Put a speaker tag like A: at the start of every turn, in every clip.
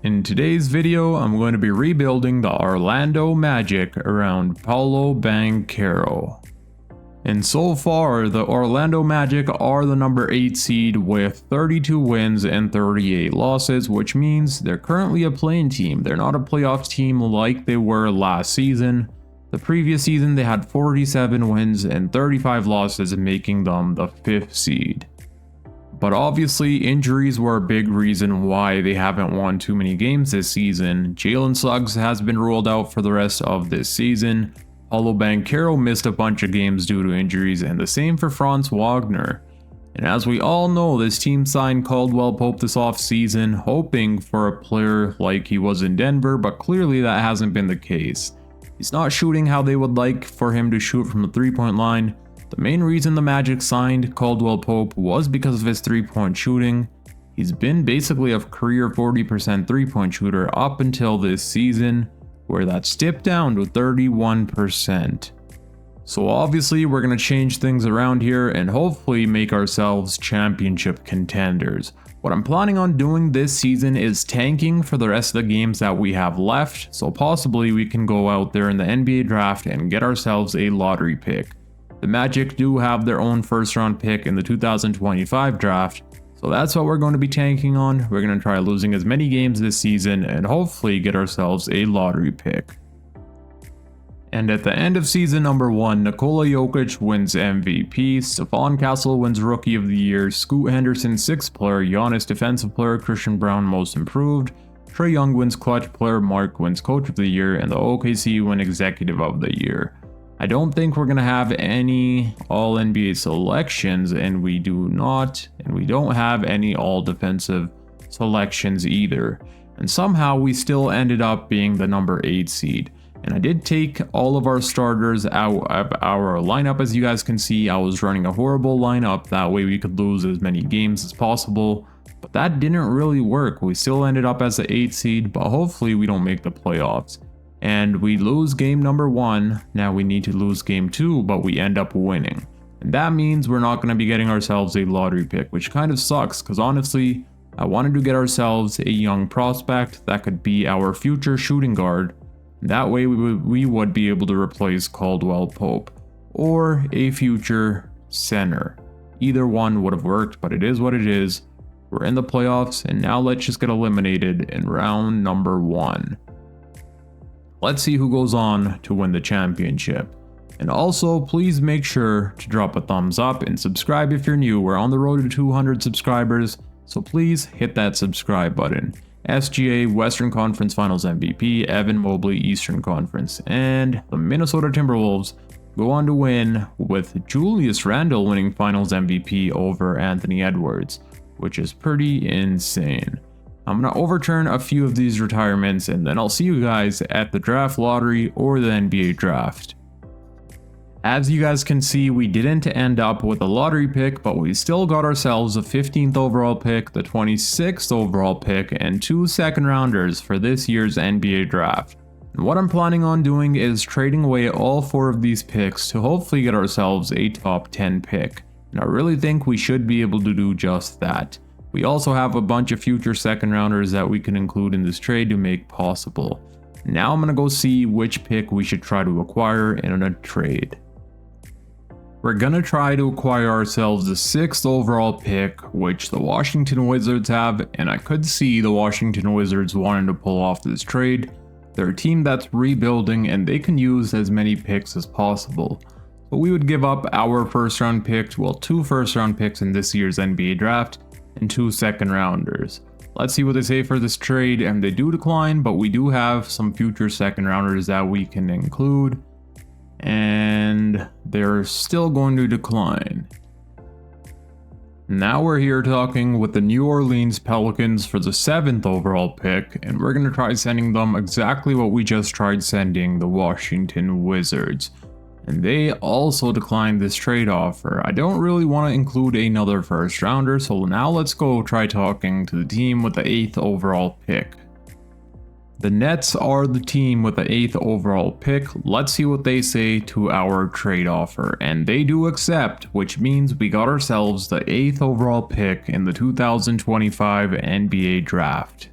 A: In today's video, I'm going to be rebuilding the Orlando Magic around Paolo Banchero. And so far, the Orlando Magic are the number 8 seed with 32 wins and 38 losses, which means they're currently a play-in team. They're not a playoff team like they were last season. The previous season, they had 47 wins and 35 losses, making them the 5th seed. But obviously, injuries were a big reason why they haven't won too many games this season. Jalen Suggs has been ruled out for the rest of this season. Paolo Banchero missed a bunch of games due to injuries, and the same for Franz Wagner. And as we all know, this team signed Caldwell Pope this offseason, hoping for a player like he was in Denver, but clearly that hasn't been the case. He's not shooting how they would like for him to shoot from the 3-point line. The main reason the Magic signed Caldwell Pope was because of his 3-point shooting. He's been basically a career 40% 3-point shooter up until this season, where that's dipped down to 31%. So obviously we're going to change things around here and hopefully make ourselves championship contenders. What I'm planning on doing this season is tanking for the rest of the games that we have left, so possibly we can go out there in the NBA draft and get ourselves a lottery pick. The Magic do have their own first round pick in the 2025 draft, so that's what we're going to be tanking on. We're going to try losing as many games this season and hopefully get ourselves a lottery pick. And at the end of season number 1, Nikola Jokic wins MVP, Stephon Castle wins Rookie of the Year, Scoot Henderson 6th Player, Giannis Defensive Player, Christian Brown Most Improved, Trae Young wins Clutch Player, Mark wins Coach of the Year, and the OKC win Executive of the Year. I don't think we're going to have any All-NBA selections, and we don't have any All-Defensive selections either. And somehow we still ended up being the number 8 seed. And I did take all of our starters out of our lineup. As you guys can see, I was running a horrible lineup, that way we could lose as many games as possible. But that didn't really work. We still ended up as the 8 seed, but hopefully we don't make the playoffs. And we lose game number 1, now we need to lose game 2, but we end up winning. And that means we're not going to be getting ourselves a lottery pick, which kind of sucks, because honestly, I wanted to get ourselves a young prospect that could be our future shooting guard. That way we would be able to replace Caldwell Pope, or a future center. Either one would have worked, but it is what it is. We're in the playoffs, and now let's just get eliminated in round number 1. Let's see who goes on to win the championship. And also, please make sure to drop a thumbs up and subscribe if you're new. We're on the road to 200 subscribers, so please hit that subscribe button. SGA Western Conference Finals MVP, Evan Mobley Eastern Conference, and the Minnesota Timberwolves go on to win with Julius Randle winning Finals MVP over Anthony Edwards, which is pretty insane. I'm going to overturn a few of these retirements, and then I'll see you guys at the draft lottery or the NBA draft. As you guys can see, we didn't end up with a lottery pick, but we still got ourselves a 15th overall pick, the 26th overall pick, and 2 second rounders for this year's NBA draft. And what I'm planning on doing is trading away all 4 of these picks to hopefully get ourselves a top 10 pick. And I really think we should be able to do just that. We also have a bunch of future second rounders that we can include in this trade to make possible. Now I'm going to go see which pick we should try to acquire in a trade. We're going to try to acquire ourselves the 6th overall pick, which the Washington Wizards have, and I could see the Washington Wizards wanting to pull off this trade. They're a team that's rebuilding and they can use as many picks as possible. But we would give up our first round pick, well, 2 first round picks in this year's NBA draft, and 2 second rounders. Let's see what they say for this trade, and they do decline, but we do have some future second rounders that we can include, and they're still going to decline. Now we're here talking with the New Orleans Pelicans for the 7th overall pick, and we're going to try sending them exactly what we just tried sending the Washington Wizards. And they also declined this trade offer. I don't really want to include another first rounder, so now let's go try talking to the team with the 8th overall pick. The Nets are the team with the 8th overall pick. Let's see what they say to our trade offer. And they do accept, which means we got ourselves the 8th overall pick in the 2025 NBA draft.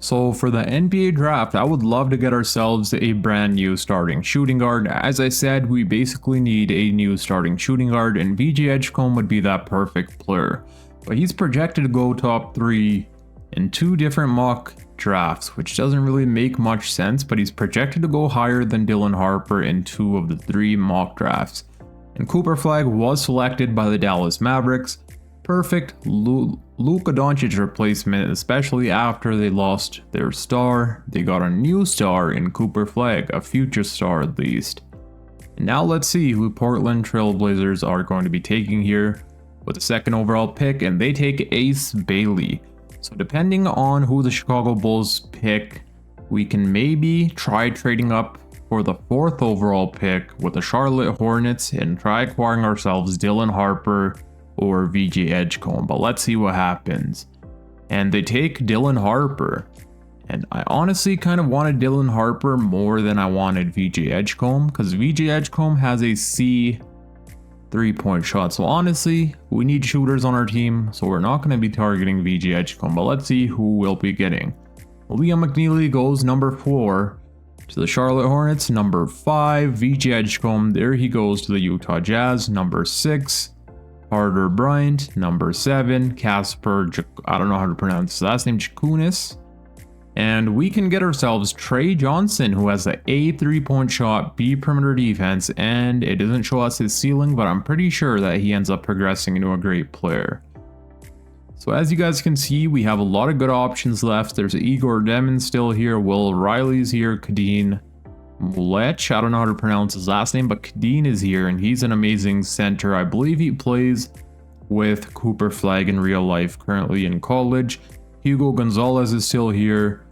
A: So for the NBA draft, I would love to get ourselves a brand new starting shooting guard. As I said, we basically need a new starting shooting guard, and VJ Edgecombe would be that perfect player. But he's projected to go top 3 in 2 different mock drafts, which doesn't really make much sense, but he's projected to go higher than Dylan Harper in 2 of the 3 mock drafts. And Cooper Flag was selected by the Dallas Mavericks. Perfect Luka Doncic replacement, especially after they lost their star. They got a new star in Cooper Flag, a future star at least. And now let's see who Portland Trailblazers are going to be taking here with the 2nd overall pick, and they take Ace Bailey. So depending on who the Chicago Bulls pick, we can maybe try trading up for the 4th overall pick with the Charlotte Hornets and try acquiring ourselves Dylan Harper or VJ Edgecombe, but let's see what happens. And they take Dylan Harper, and I honestly kind of wanted Dylan Harper more than I wanted VJ Edgecombe, because VJ Edgecombe has a C 3-point shot. So honestly, we need shooters on our team, so we're not going to be targeting VJ Edgecombe, but let's see who we'll be getting. Liam McNeely goes number 4 to the Charlotte Hornets. Number 5, VJ Edgecombe, there he goes to the Utah Jazz. Number 6, Carter Bryant. Number 7, Casper, I don't know how to pronounce his last name, Jakunis. And we can get ourselves Trey Johnson, who has the A 3-point shot, B perimeter defense, and it doesn't show us his ceiling, but I'm pretty sure that he ends up progressing into a great player. So as you guys can see, we have a lot of good options left. There's Igor Demon still here, Will Riley's here, Kadeen Mulech, I don't know how to pronounce his last name, but Kadeen is here, and he's an amazing center. I believe he plays with Cooper Flag in real life, currently in college. Hugo Gonzalez is still here,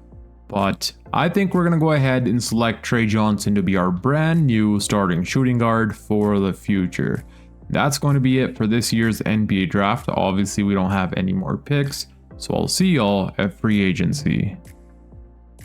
A: but I think we're going to go ahead and select Trey Johnson to be our brand new starting shooting guard for the future. That's going to be it for this year's NBA draft. Obviously, we don't have any more picks, so I'll see y'all at free agency.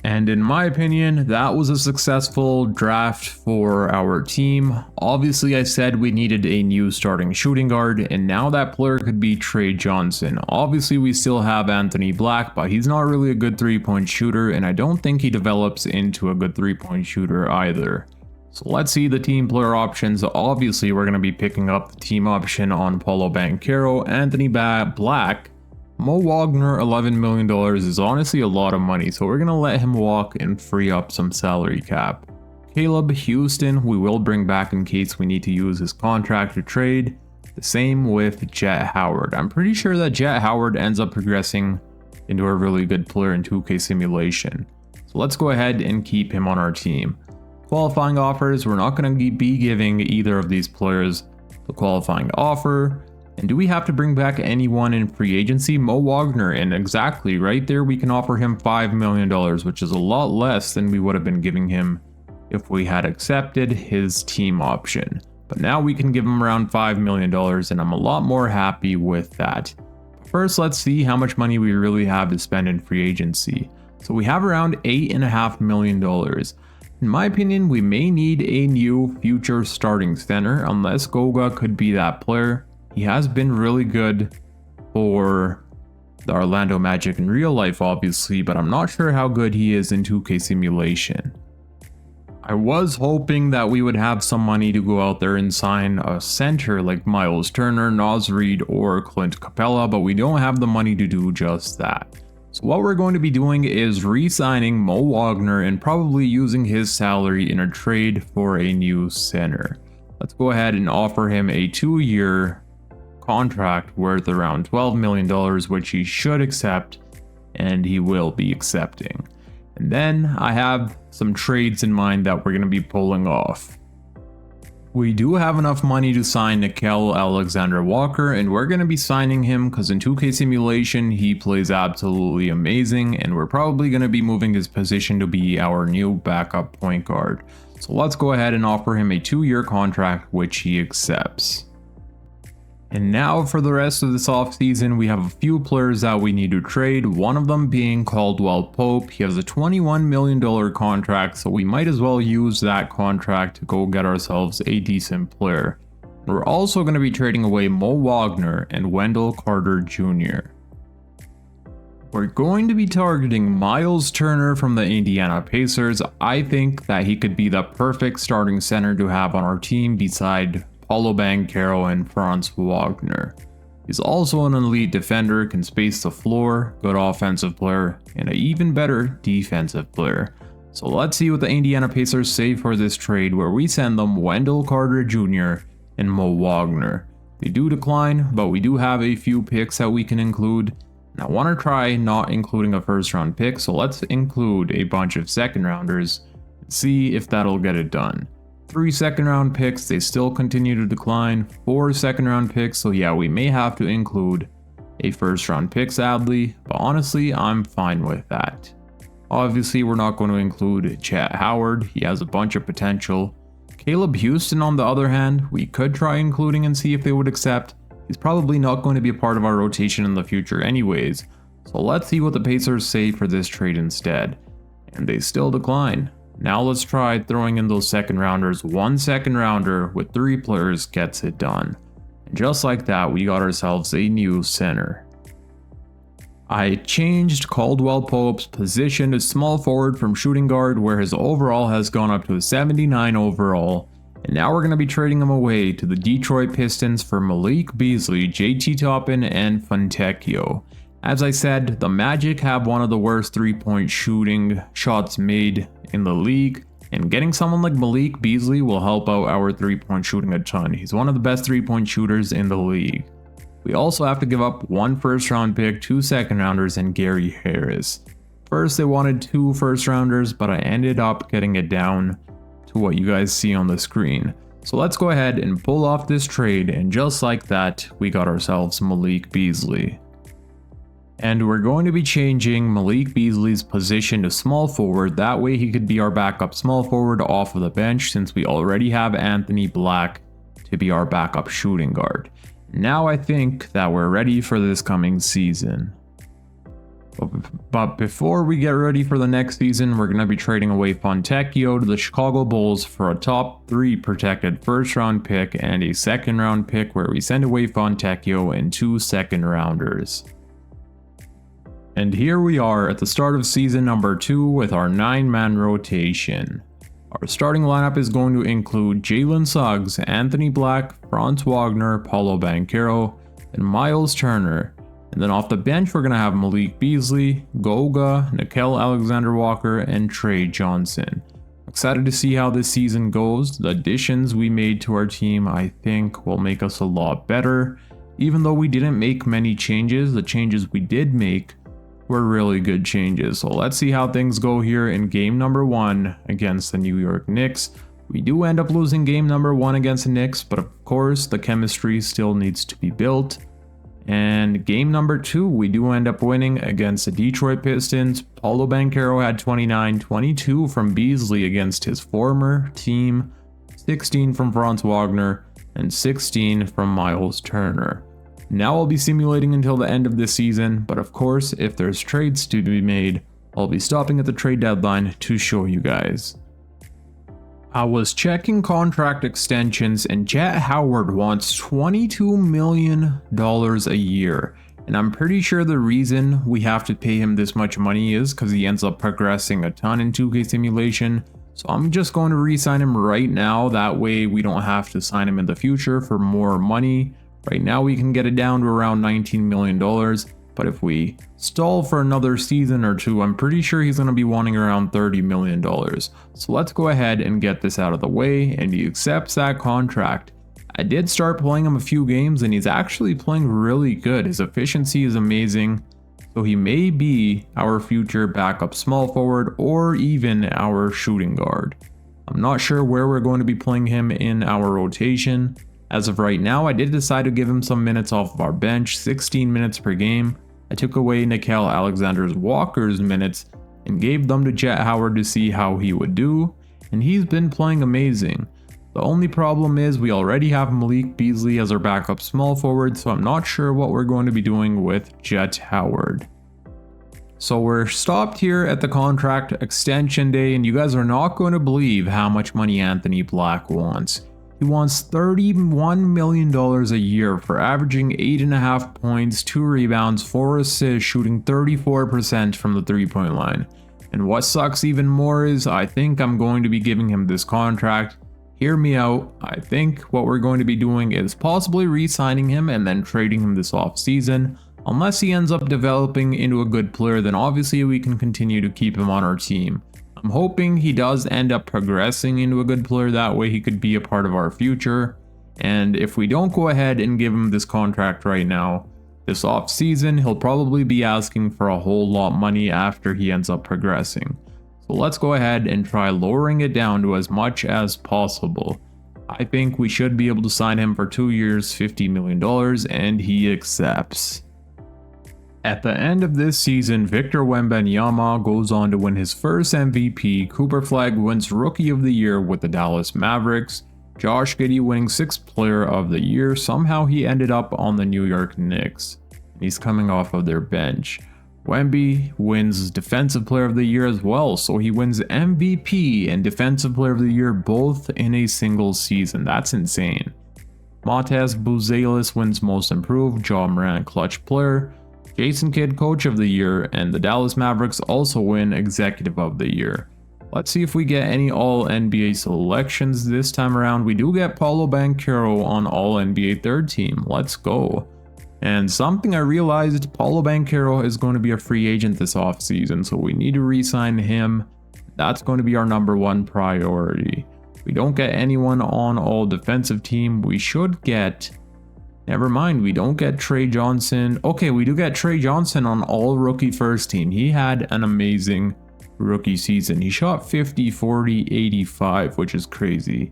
A: And in my opinion, that was a successful draft for our team. Obviously, I said we needed a new starting shooting guard, and now that player could be Trey Johnson. Obviously, we still have Anthony Black, but he's not really a good 3-point shooter, and I don't think he develops into a good 3-point shooter either. So let's see the team player options. Obviously, we're going to be picking up the team option on Paolo Banchero, Anthony Black. Mo Wagner, $11 million is honestly a lot of money, so we're going to let him walk and free up some salary cap. Caleb Houston, we will bring back in case we need to use his contract to trade. The same with Jet Howard. I'm pretty sure that Jet Howard ends up progressing into a really good player in 2K simulation. So let's go ahead and keep him on our team. Qualifying offers, we're not going to be giving either of these players the qualifying offer. And do we have to bring back anyone in free agency? Mo Wagner, and exactly right there we can offer him $5 million, which is a lot less than we would have been giving him if we had accepted his team option. But now we can give him around $5 million, and I'm a lot more happy with that. First, let's see how much money we really have to spend in free agency. So we have around $8.5 million. In my opinion, we may need a new future starting center, unless Goga could be that player. He has been really good for the Orlando Magic in real life, obviously, but I'm not sure how good he is in 2K simulation. I was hoping that we would have some money to go out there and sign a center like Miles Turner, Naz Reid, or Clint Capella, but we don't have the money to do just that. So what we're going to be doing is re-signing Mo Wagner and probably using his salary in a trade for a new center. Let's go ahead and offer him a 2-year contract worth around $12 million, which he should accept, and he will be accepting. And then I have some trades in mind that we're going to be pulling off. We do have enough money to sign Nickeil Alexander-Walker, and we're going to be signing him because in 2K simulation he plays absolutely amazing, and we're probably going to be moving his position to be our new backup point guard. So let's go ahead and offer him a 2-year contract, which he accepts. And now for the rest of this offseason, we have a few players that we need to trade, one of them being Caldwell Pope. He has a $21 million contract, so we might as well use that contract to go get ourselves a decent player. We're also going to be trading away Mo Wagner and Wendell Carter Jr. We're going to be targeting Myles Turner from the Indiana Pacers. I think that he could be the perfect starting center to have on our team beside Paolo Banchero and Franz Wagner. He's also an elite defender, can space the floor, good offensive player, and an even better defensive player. So let's see what the Indiana Pacers say for this trade where we send them Wendell Carter Jr. and Mo Wagner. They do decline, but we do have a few picks that we can include. And I want to try not including a first round pick, so let's include a bunch of second rounders and see if that'll get it done. 3 second round picks, they still continue to decline. 4 second round picks, so yeah, we may have to include a first round pick sadly, but honestly, I'm fine with that. Obviously, we're not going to include Chet Howard, he has a bunch of potential. Caleb Houston, on the other hand, we could try including and see if they would accept. He's probably not going to be a part of our rotation in the future anyways, so let's see what the Pacers say for this trade instead. And they still decline. Now let's try throwing in those second rounders. 1 second rounder with 3 players gets it done. And just like that, we got ourselves a new center. I changed Caldwell Pope's position to small forward from shooting guard, where his overall has gone up to a 79 overall. And now we're going to be trading him away to the Detroit Pistons for Malik Beasley, JT Toppin, and Fontecchio. As I said, the Magic have one of the worst 3-point shooting shots made in the league, and getting someone like Malik Beasley will help out our 3-point shooting a ton. He's one of the best 3-point shooters in the league. We also have to give up 1 first round pick, 2 second rounders, and Gary Harris. First they wanted 2 first rounders, but I ended up getting it down to what you guys see on the screen. So let's go ahead and pull off this trade, and just like that, we got ourselves Malik Beasley. And we're going to be changing Malik Beasley's position to small forward, that way he could be our backup small forward off of the bench since we already have Anthony Black to be our backup shooting guard. Now I think that we're ready for this coming season. But before we get ready for the next season, we're going to be trading away Fontecchio to the Chicago Bulls for a top 3 protected first round pick and a second round pick, where we send away Fontecchio and 2 second rounders. And here we are at the start of season number 2 with our 9-man rotation. Our starting lineup is going to include Jalen Suggs, Anthony Black, Franz Wagner, Paolo Banchero, and Myles Turner. And then off the bench, we're going to have Malik Beasley, Goga, Nickeil Alexander-Walker, and Trey Johnson. Excited to see how this season goes. The additions we made to our team, I think, will make us a lot better. Even though we didn't make many changes, the changes we did make were really good changes. So let's see how things go here in game number 1 against the New York Knicks. We do end up losing game number 1 against the Knicks, but of course the chemistry still needs to be built. And game number 2, we do end up winning against the Detroit Pistons. Paolo Banchero had 29, 22 from Beasley against his former team, 16 from Franz Wagner, and 16 from Myles Turner. Now I'll be simulating until the end of this season, but of course, if there's trades to be made, I'll be stopping at the trade deadline to show you guys. I was checking contract extensions, and Chet Howard wants $22 million a year. And I'm pretty sure the reason we have to pay him this much money is because he ends up progressing a ton in 2K simulation. So I'm just going to re-sign him right now, that way we don't have to sign him in the future for more money. Right now we can get it down to around $19 million, but if we stall for another season or 2, I'm pretty sure he's going to be wanting around $30 million. So let's go ahead and get this out of the way, and he accepts that contract. I did start playing him a few games, and he's actually playing really good. His efficiency is amazing, so he may be our future backup small forward or even our shooting guard. I'm not sure where we're going to be playing him in our rotation. As of right now, I did decide to give him some minutes off of our bench, 16 minutes per game. I took away Nickeil Alexander-Walker's minutes and gave them to Chet Howard to see how he would do, and he's been playing amazing. The only problem is we already have Malik Beasley as our backup small forward, so I'm not sure what we're going to be doing with Chet Howard. So we're stopped here at the contract extension day, and you guys are not going to believe how much money Anthony Black wants. He wants $31 million a year for averaging 8.5 points, 2 rebounds, 4 assists, shooting 34% from the 3-point line. And what sucks even more is I think I'm going to be giving him this contract. Hear me out. I think what we're going to be doing is possibly re-signing him and then trading him this offseason. Unless he ends up developing into a good player, then obviously we can continue to keep him on our team. I'm hoping he does end up progressing into a good player, that way he could be a part of our future. And if we don't go ahead and give him this contract right now, this offseason, he'll probably be asking for a whole lot of money after he ends up progressing. So let's go ahead and try lowering it down to as much as possible. I think we should be able to sign him for 2 years, $50 million, and he accepts. At the end of this season, Victor Wembanyama goes on to win his first MVP, Cooper Flag wins Rookie of the Year with the Dallas Mavericks, Josh Giddey winning 6th Player of the Year, somehow he ended up on the New York Knicks. He's coming off of their bench. Wemby wins Defensive Player of the Year as well, so he wins MVP and Defensive Player of the Year both in a single season. That's insane. Montez Buzelis wins Most Improved, Ja Morant Clutch Player, Jason Kidd Coach of the Year, and the Dallas Mavericks also win Executive of the Year. Let's see if we get any All-NBA selections this time around. We do get Paolo Banchero on All-NBA third team. Let's go. And something I realized, Paolo Banchero is going to be a free agent this offseason, so we need to re-sign him. That's going to be our #1 priority. If we don't get anyone on All-Defensive team, we should get... Never mind, we don't get Trey Johnson. Okay, we do get Trey Johnson on All-Rookie first team. He had an amazing rookie season. He shot 50, 40, 85, which is crazy.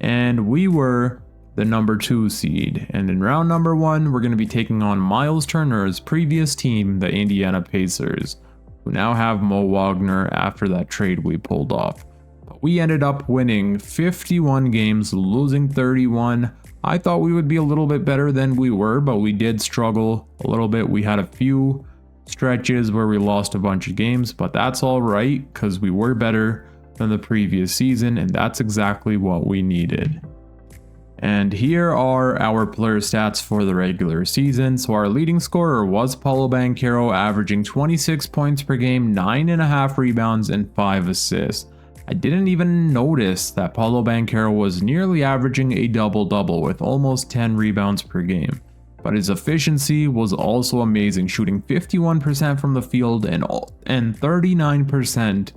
A: And we were the #2 seed. And in round #1, we're going to be taking on Miles Turner's previous team, the Indiana Pacers, who now have Mo Wagner after that trade we pulled off. But we ended up winning 51 games, losing 31. I thought we would be a little bit better than we were, but we did struggle a little bit. We had a few stretches where we lost a bunch of games, but that's all right because we were better than the previous season, and that's exactly what we needed. And here are our player stats for the regular season. So our leading scorer was Paolo Banchero, averaging 26 points per game, 9.5 rebounds, and 5 assists. I didn't even notice that Paolo Banchero was nearly averaging a double-double with almost 10 rebounds per game. But his efficiency was also amazing, shooting 51% from the field and 39%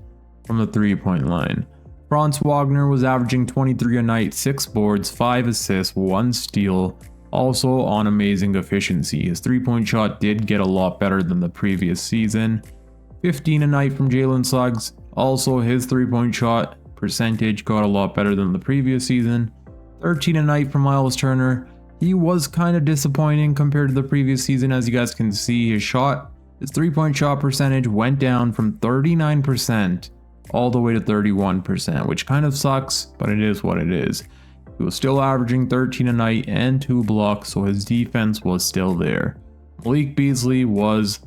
A: from the 3-point line. Franz Wagner was averaging 23 a night, 6 boards, 5 assists, 1 steal, also on amazing efficiency. His 3-point shot did get a lot better than the previous season. 15 a night from Jalen Suggs, also his 3-point shot percentage got a lot better than the previous season. 13 a night from Miles Turner. He was kind of disappointing compared to the previous season. As you guys can see, his 3-point shot percentage went down from 39% all the way to 31%, which kind of sucks, but it is what it is. He was still averaging 13 a night and 2 blocks, so his defense was still there. Malik Beasley was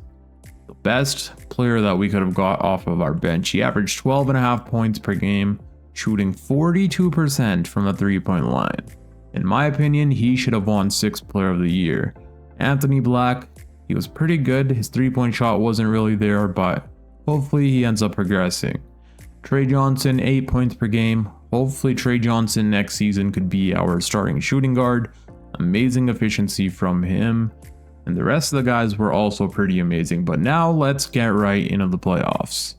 A: the best player that we could have got off of our bench. He averaged 12.5 points per game, shooting 42% from the 3-point line. In my opinion, he should have won 6th Player of the Year. Anthony Black, he was pretty good. His 3-point shot wasn't really there, but hopefully he ends up progressing. Trey Johnson, 8 points per game. Hopefully Trey Johnson next season could be our starting shooting guard. Amazing efficiency from him. And the rest of the guys were also pretty amazing. But now let's get right into the playoffs.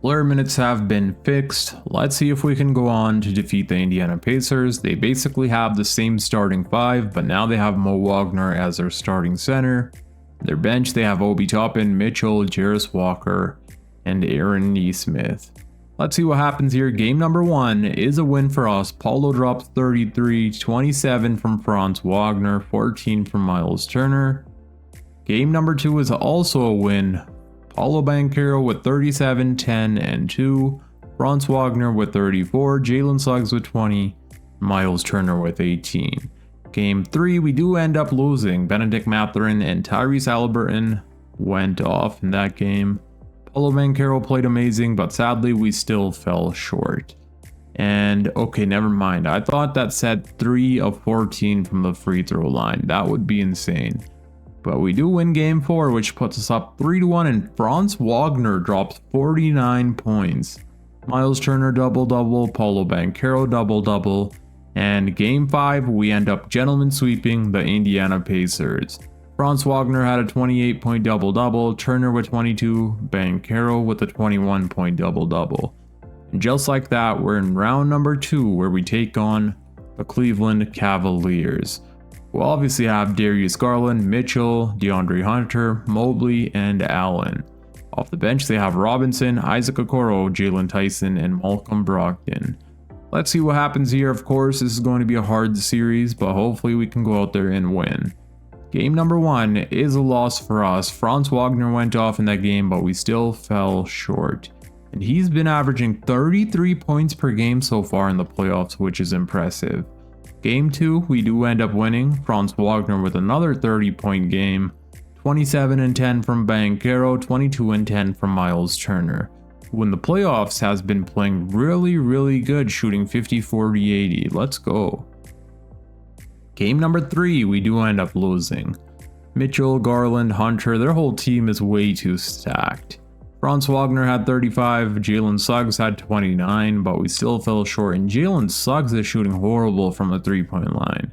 A: Player minutes have been fixed. Let's see if we can go on to defeat the Indiana Pacers. They basically have the same starting 5, but now they have Mo Wagner as their starting center. Their bench, they have Obi Toppin, Mitchell, Jarris Walker, and Aaron Nesmith. Let's see what happens here. Game #1 is a win for us. Paolo drops 33, 27 from Franz Wagner, 14 from Miles Turner. Game #2 is also a win. Paolo Banchero with 37, 10, and 2. Franz Wagner with 34, Jalen Suggs with 20, Miles Turner with 18. Game 3, we do end up losing. Benedict Mathurin and Tyrese Haliburton went off in that game. Paolo Banchero played amazing, but sadly we still fell short. And okay, never mind. I thought that said 3 of 14 from the free throw line. That would be insane. But we do win game 4, which puts us up 3-1, and Franz Wagner drops 49 points. Miles Turner double-double, Paolo Banchero double-double, and game 5 we end up gentlemen sweeping the Indiana Pacers. Franz Wagner had a 28-point double-double, Turner with 22, Banchero with a 21-point double-double. And just like that, we're in round number 2 where we take on the Cleveland Cavaliers. We'll obviously have Darius Garland, Mitchell, DeAndre Hunter, Mobley, and Allen. Off the bench, they have Robinson, Isaac Okoro, Jalen Tyson, and Malcolm Brogdon. Let's see what happens here. Of course, this is going to be a hard series, but hopefully we can go out there and win. Game number 1 is a loss for us. Franz Wagner went off in that game, but we still fell short. And he's been averaging 33 points per game so far in the playoffs, which is impressive. Game 2, we do end up winning. Franz Wagner with another 30-point game. 27 and 10 from Banchero, 22 and 10 from Miles Turner, who in the playoffs has been playing really good, shooting 50-40-80. Let's go. Game number 3, we do end up losing. Mitchell, Garland, Hunter, their whole team is way too stacked. Franz Wagner had 35, Jalen Suggs had 29, but we still fell short, and Jalen Suggs is shooting horrible from the 3-point line.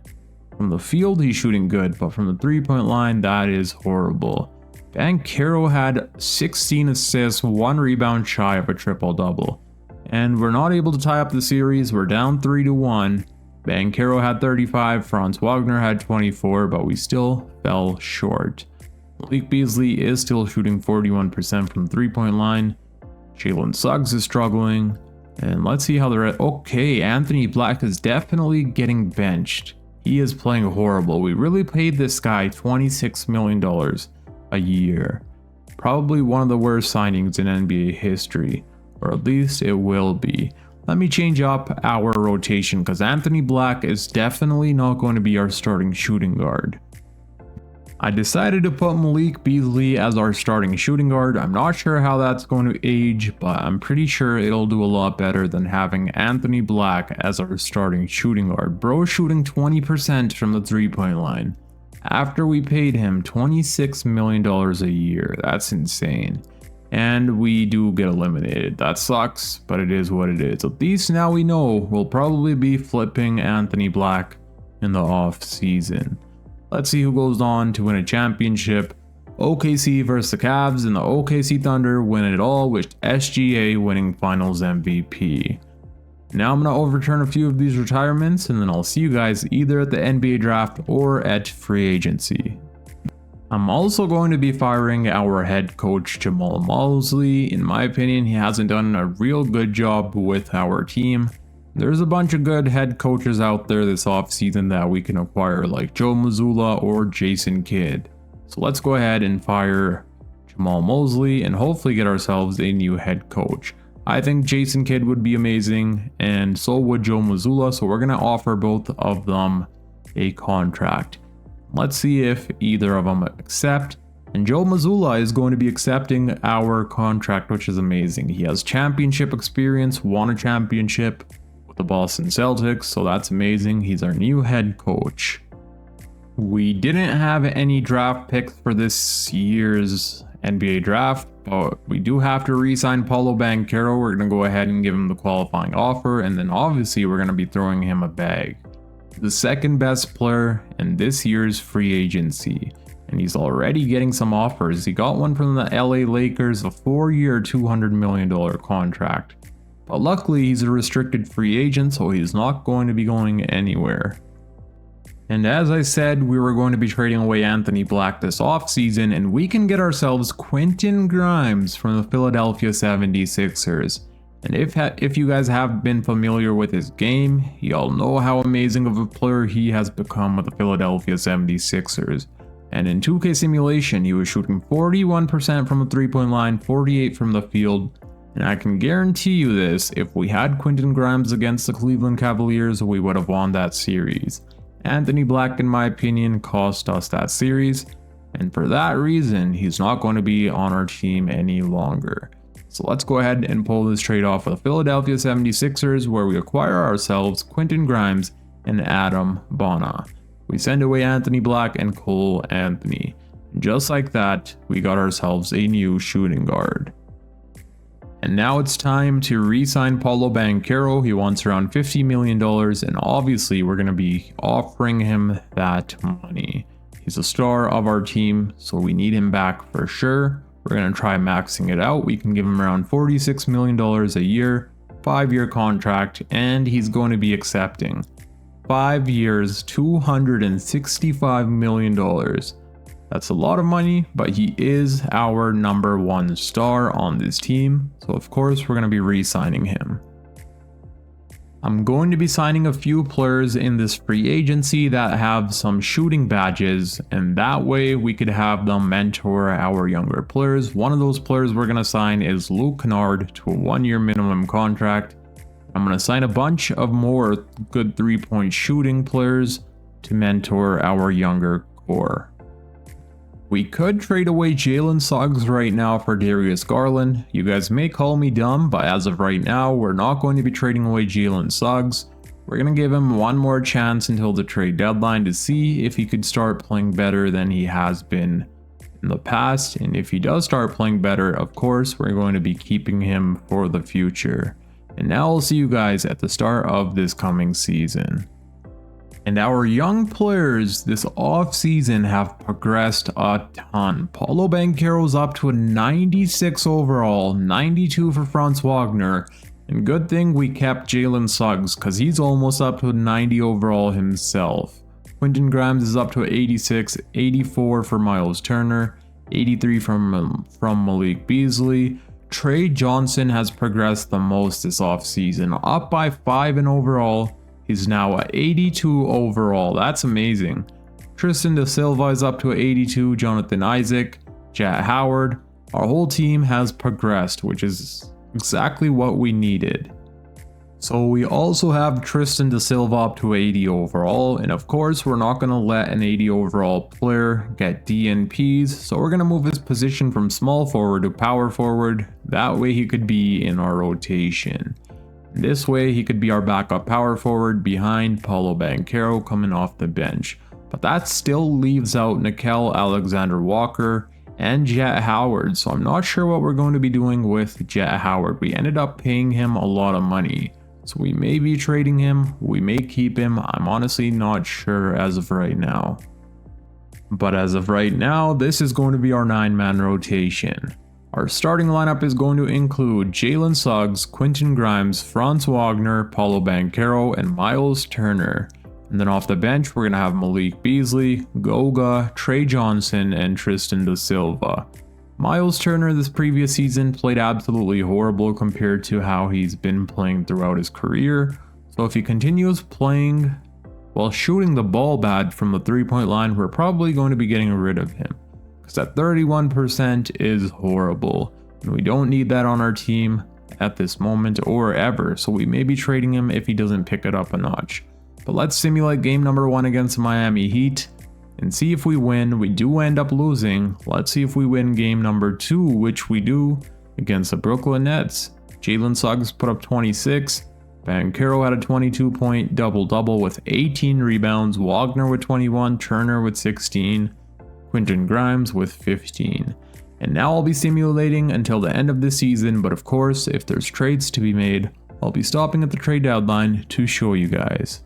A: From the field, he's shooting good, but from the 3-point line, that is horrible. Banchero had 16 assists, 1 rebound shy of a triple-double. And we're not able to tie up the series, we're down 3-1. Banchero had 35, Franz Wagner had 24, but we still fell short. Malik Beasley is still shooting 41% from the 3-point line. Jalen Suggs is struggling. And let's see how the rest. Okay, Anthony Black is definitely getting benched. He is playing horrible. We really paid this guy $26 million a year. Probably one of the worst signings in NBA history. Or at least it will be. Let me change up our rotation because Anthony Black is definitely not going to be our starting shooting guard. I decided to put Malik Beasley as our starting shooting guard. I'm not sure how that's going to age, but I'm pretty sure it'll do a lot better than having Anthony Black as our starting shooting guard. Bro shooting 20% from the 3-point line. After we paid him $26 million a year. That's insane. And we do get eliminated. That sucks, but it is what it is. At least now we know we'll probably be flipping Anthony Black in the off season. Let's see who goes on to win a championship. OKC versus the Cavs, and the OKC Thunder win it all with SGA winning Finals MVP. Now I'm going to overturn a few of these retirements, and then I'll see you guys either at the NBA draft or at free agency. I'm also going to be firing our head coach Jamal Mosley. In my opinion, he hasn't done a real good job with our team. There's a bunch of good head coaches out there this offseason that we can acquire, like Joe Mazzulla or Jason Kidd. So let's go ahead and fire Jamal Mosley and hopefully get ourselves a new head coach. I think Jason Kidd would be amazing, and so would Joe Mazzulla, so we're going to offer both of them a contract. Let's see if either of them accept. And Joe Mazzulla is going to be accepting our contract, which is amazing. He has championship experience, won a championship with the Boston Celtics, so that's amazing. He's our new head coach. We didn't have any draft picks for this year's NBA draft, but we do have to re-sign Paolo Banchero. We're going to go ahead and give him the qualifying offer, and then obviously we're going to be throwing him a bag. The second best player in this year's free agency, and he's already getting some offers. He got one from the LA Lakers, a 4-year $200 million contract. But luckily he's a restricted free agent, so he's not going to be going anywhere. And as I said, we were going to be trading away Anthony Black this offseason, and we can get ourselves Quentin Grimes from the Philadelphia 76ers. And if you guys have been familiar with his game, y'all know how amazing of a player he has become with the Philadelphia 76ers. And in 2K simulation, he was shooting 41% from the 3-point line, 48% from the field. And I can guarantee you this, if we had Quentin Grimes against the Cleveland Cavaliers, we would have won that series. Anthony Black, in my opinion, cost us that series, and for that reason, he's not going to be on our team any longer. So let's go ahead and pull this trade off with the Philadelphia 76ers, where we acquire ourselves Quentin Grimes and Adam Bonner. We send away Anthony Black and Cole Anthony. Just like that, we got ourselves a new shooting guard. And now it's time to re-sign Paolo Banchero. He wants around $50 million, and obviously we're going to be offering him that money. He's a star of our team, so we need him back for sure. We're going to try maxing it out. We can give him around $46 million a year, 5-year contract, and he's going to be accepting 5 years, $265 million. That's a lot of money, but he is our #1 star on this team, so of course we're going to be re-signing him. I'm going to be signing a few players in this free agency that have some shooting badges, and that way we could have them mentor our younger players. One of those players we're going to sign is Luke Kennard to a 1-year minimum contract. I'm going to sign a bunch of more good 3-point shooting players to mentor our younger core. We could trade away Jalen Suggs right now for Darius Garland. You guys may call me dumb, but as of right now, we're not going to be trading away Jalen Suggs. We're going to give him one more chance until the trade deadline to see if he could start playing better than he has been in the past. And if he does start playing better, of course, we're going to be keeping him for the future. And now I'll see you guys at the start of this coming season. And our young players this offseason have progressed a ton. Paolo Banchero's up to a 96 overall, 92 for Franz Wagner. And good thing we kept Jalen Suggs, because he's almost up to a 90 overall himself. Quentin Grimes is up to 86, 84 for Miles Turner, 83 from Malik Beasley. Trey Johnson has progressed the most this offseason, up by 5 in overall. He's now at 82 overall. That's amazing. Tristan Da Silva is up to 82, Jonathan Isaac, Jett Howard. Our whole team has progressed, which is exactly what we needed. So we also have Tristan Da Silva up to 80 overall, and of course we're not going to let an 80 overall player get DNPs, so we're going to move his position from small forward to power forward. That way he could be in our rotation. This way he could be our backup power forward behind Paolo Banchero coming off the bench. But that still leaves out Nickeil Alexander-Walker and Jett Howard, so I'm not sure what we're going to be doing with Jett Howard. We ended up paying him a lot of money, so we may be trading him, we may keep him. I'm honestly not sure as of right now. But as of right now, this is going to be our 9-man rotation. Our starting lineup is going to include Jalen Suggs, Quentin Grimes, Franz Wagner, Paolo Banchero, and Miles Turner. And then off the bench, we're going to have Malik Beasley, Goga, Trey Johnson, and Tristan Da Silva. Miles Turner this previous season played absolutely horrible compared to how he's been playing throughout his career. So if he continues playing while shooting the ball bad from the 3-point line, we're probably going to be getting rid of him. Because that 31% is horrible, and we don't need that on our team at this moment or ever, so we may be trading him if he doesn't pick it up a notch. But let's simulate game number 1 against Miami Heat and see if we win. We do end up losing. Let's see if we win game number 2, which we do against the Brooklyn Nets. Jalen Suggs put up 26. Banchero had a 22-point double-double with 18 rebounds. Wagner with 21. Turner with 16. Quentin Grimes with 15. And now I'll be simulating until the end of the season, but of course, if there's trades to be made, I'll be stopping at the trade deadline to show you guys.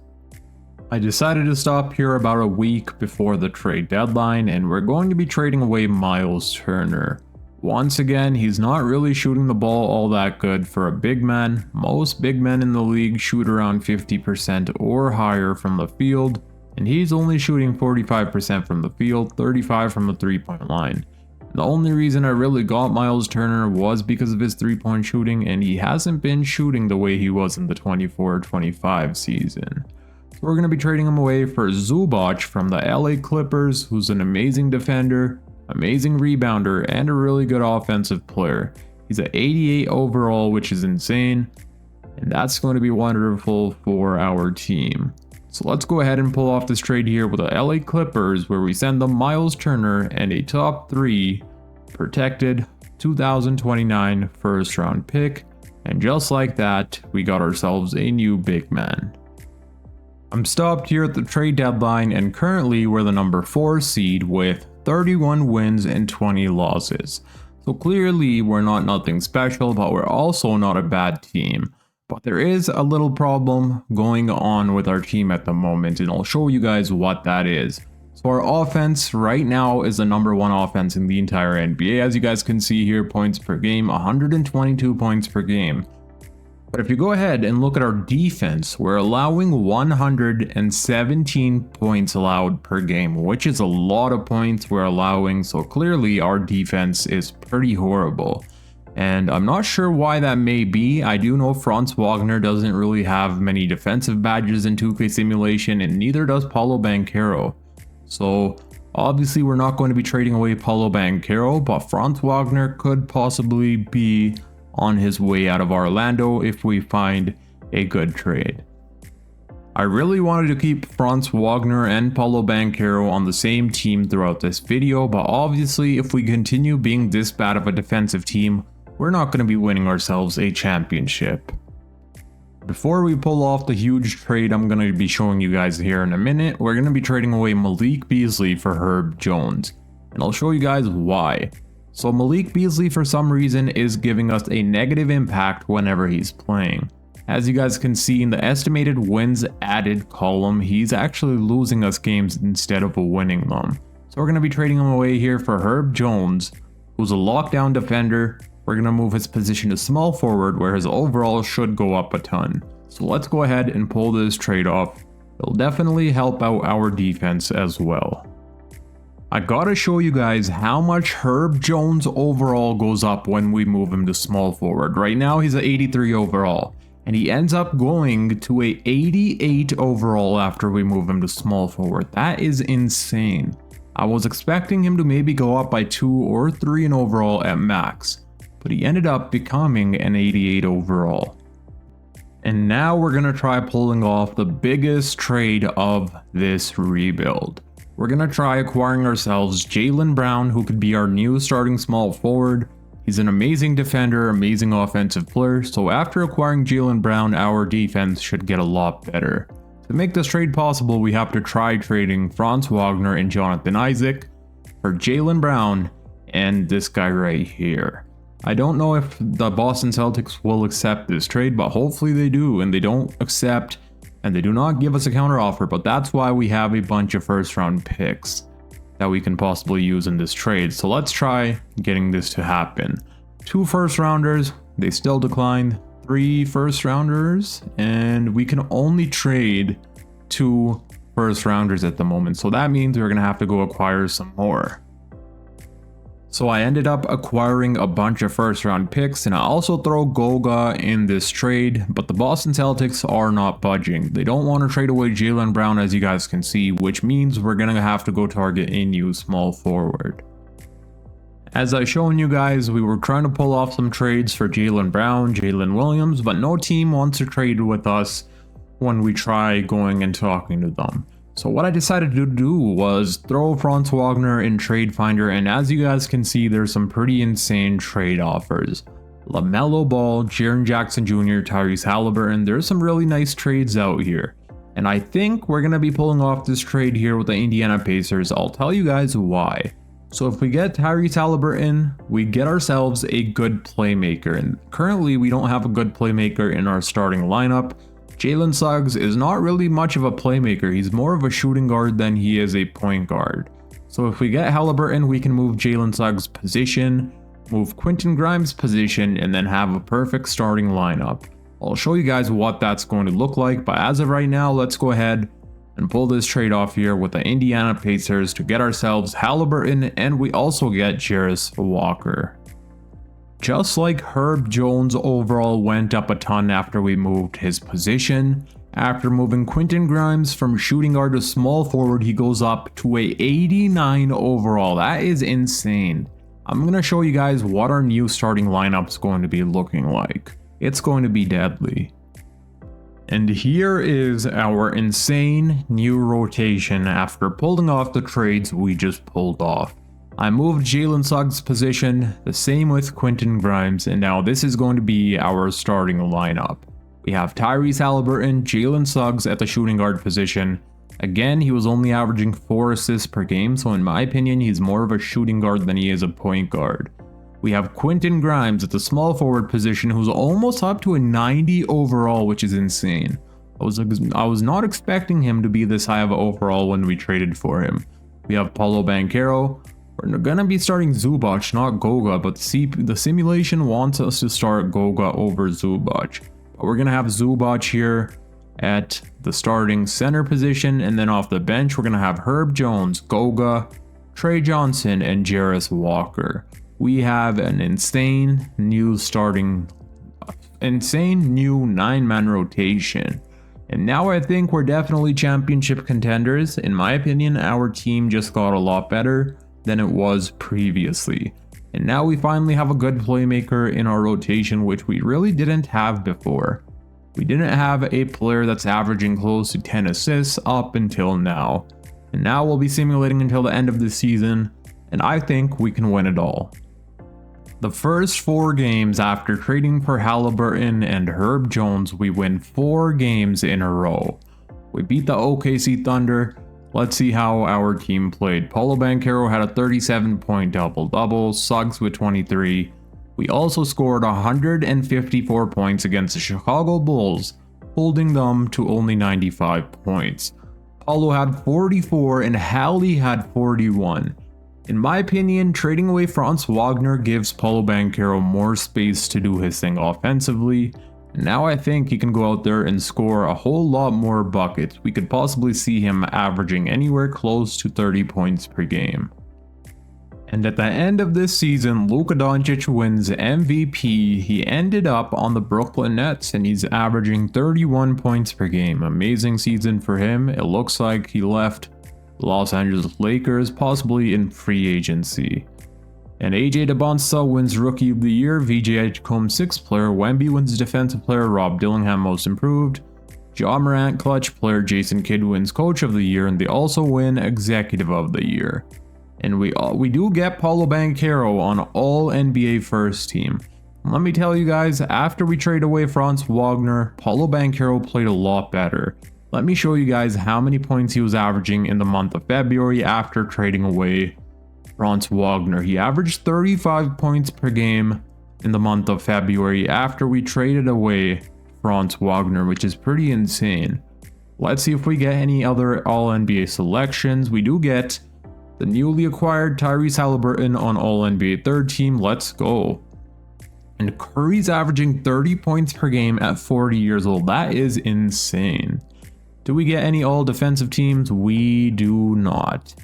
A: I decided to stop here about a week before the trade deadline, and we're going to be trading away Miles Turner. Once again, he's not really shooting the ball all that good for a big man. Most big men in the league shoot around 50% or higher from the field, and he's only shooting 45% from the field, 35% from the 3-point line. The only reason I really got Miles Turner was because of his 3-point shooting, and he hasn't been shooting the way he was in the 24-25 season. So we're going to be trading him away for Zubac from the LA Clippers, who's an amazing defender, amazing rebounder, and a really good offensive player. He's at 88 overall, which is insane, and that's going to be wonderful for our team. So let's go ahead and pull off this trade here with the LA Clippers, where we send them Miles Turner and a top 3 protected 2029 first round pick, and just like that, we got ourselves a new big man. I'm stopped here at the trade deadline, and currently we're the number 4 seed with 31 wins and 20 losses. So clearly we're not nothing special, but we're also not a bad team. But there is a little problem going on with our team at the moment, and I'll show you guys what that is. So our offense right now is the number 1 offense in the entire NBA. As you guys can see here, points per game, 122 points per game. But if you go ahead and look at our defense, we're allowing 117 points allowed per game, which is a lot of points we're allowing. So clearly our defense is pretty horrible. And I'm not sure why that may be. I do know Franz Wagner doesn't really have many defensive badges in 2K Simulation, and neither does Paolo Banchero. So obviously we're not going to be trading away Paolo Banchero, but Franz Wagner could possibly be on his way out of Orlando if we find a good trade. I really wanted to keep Franz Wagner and Paolo Banchero on the same team throughout this video, but obviously if we continue being this bad of a defensive team, we're not going to be winning ourselves a championship. Before we pull off the huge trade I'm going to be showing you guys here in a minute, we're going to be trading away Malik Beasley for Herb Jones, and I'll show you guys why. So Malik Beasley for some reason is giving us a negative impact whenever he's playing. As you guys can see in the estimated wins added column, he's actually losing us games instead of winning them. So we're going to be trading him away here for Herb Jones, who's a lockdown defender. We're going to move his position to small forward, where his overall should go up a ton. So let's go ahead and pull this trade off. It'll definitely help out our defense as well. I gotta show you guys how much Herb Jones overall goes up when we move him to small forward. Right now he's an 83 overall, and he ends up going to a 88 overall after we move him to small forward. That is insane. I was expecting him to maybe go up by 2 or 3 in overall at max, but he ended up becoming an 88 overall. And now we're gonna try pulling off the biggest trade of this rebuild. We're gonna try acquiring ourselves Jaylen Brown, who could be our new starting small forward. He's an amazing defender, amazing offensive player, so after acquiring Jaylen Brown, our defense should get a lot better. To make this trade possible, we have to try trading Franz Wagner and Jonathan Isaac for Jaylen Brown and this guy right here. I don't know if the Boston Celtics will accept this trade, but hopefully they do, and they don't accept and they do not give us a counter offer, but that's why we have a bunch of first round picks that we can possibly use in this trade. So let's try getting this to happen. 2 first rounders, they still declined. 3 first rounders, and we can only trade 2 first rounders at the moment. So that means we're gonna have to go acquire some more. So I ended up acquiring a bunch of first round picks, and I also throw Goga in this trade, but the Boston Celtics are not budging. They don't want to trade away Jaylen Brown, as you guys can see, which means we're going to have to go target a new small forward. As I've shown you guys, we were trying to pull off some trades for Jaylen Brown, Jalen Williams, but no team wants to trade with us when we try going and talking to them. So what I decided to do was throw Franz Wagner in Trade Finder, and as you guys can see, there's some pretty insane trade offers. LaMelo Ball, Jaren Jackson Jr., Tyrese Halliburton, there's some really nice trades out here. And I think we're going to be pulling off this trade here with the Indiana Pacers. I'll tell you guys why. So if we get Tyrese Halliburton, we get ourselves a good playmaker, and currently we don't have a good playmaker in our starting lineup. Jalen Suggs is not really much of a playmaker. He's more of a shooting guard than he is a point guard. So if we get Halliburton, we can move Jalen Suggs' position, move Quentin Grimes' position, and then have a perfect starting lineup. I'll show you guys what that's going to look like, but as of right now, let's go ahead and pull this trade off here with the Indiana Pacers to get ourselves Halliburton, and we also get Jarris Walker. Just like Herb Jones overall went up a ton after we moved his position, after moving Quentin Grimes from shooting guard to small forward, he goes up to a 89 overall. That is insane. I'm going to show you guys what our new starting lineup is going to be looking like. It's going to be deadly. And here is our insane new rotation after pulling off the trades we just pulled off. I moved Jalen Suggs' position, the same with Quentin Grimes, and now this is going to be our starting lineup. We have Tyrese Haliburton, Jalen Suggs at the shooting guard position. Again, he was only averaging 4 assists per game, so in my opinion, he's more of a shooting guard than he is a point guard. We have Quentin Grimes at the small forward position, who's almost up to a 90 overall, which is insane. I was not expecting him to be this high of an overall when we traded for him. We have Paolo Banchero. We're gonna be starting Zubac, not Goga, but the simulation wants us to start Goga over Zubac. But we're gonna have Zubac here at the starting center position, and then off the bench we're gonna have Herb Jones, Goga, Trey Johnson, and Jarris Walker. We have an insane new 9-man rotation. And now I think we're definitely championship contenders. In my opinion, our team just got a lot better than it was previously. And now we finally have a good playmaker in our rotation, which we really didn't have before. We didn't have a player that's averaging close to 10 assists up until now. And now we'll be simulating until the end of the season, and I think we can win it all. The first 4 games after trading for Haliburton and Herb Jones, we win 4 games in a row. We beat the OKC Thunder. Let's see how our team played. Paolo Banchero had a 37-point double-double, Suggs with 23. We also scored 154 points against the Chicago Bulls, holding them to only 95 points. Paolo had 44 and Hallie had 41. In my opinion, trading away Franz Wagner gives Paolo Banchero more space to do his thing offensively. Now I think he can go out there and score a whole lot more buckets. We could possibly see him averaging anywhere close to 30 points per game. And at the end of this season, Luka Doncic wins MVP. He ended up on the Brooklyn Nets and he's averaging 31 points per game. Amazing season for him. It looks like he left Los Angeles Lakers, possibly in free agency. And AJ DeBonsa wins Rookie of the Year, VJ Edgecombe 6th Player, Wemby wins Defensive Player, Rob Dillingham Most Improved, Ja Morant Clutch Player, Jason Kidd wins Coach of the Year, and they also win Executive of the Year. And we do get Paolo Banchero on All NBA First Team. Let me tell you guys, after we trade away Franz Wagner, Paolo Banchero played a lot better. Let me show you guys how many points he was averaging in the month of February after trading away Franz Wagner. He averaged 35 points per game in the month of February after we traded away Franz Wagner, which is pretty insane. Let's see if we get any other All-NBA selections. We do get the newly acquired Tyrese Haliburton on All-NBA Third Team. Let's go. And Curry's averaging 30 points per game at 40 years old. That is insane. Do we get any all-defensive teams? We do not.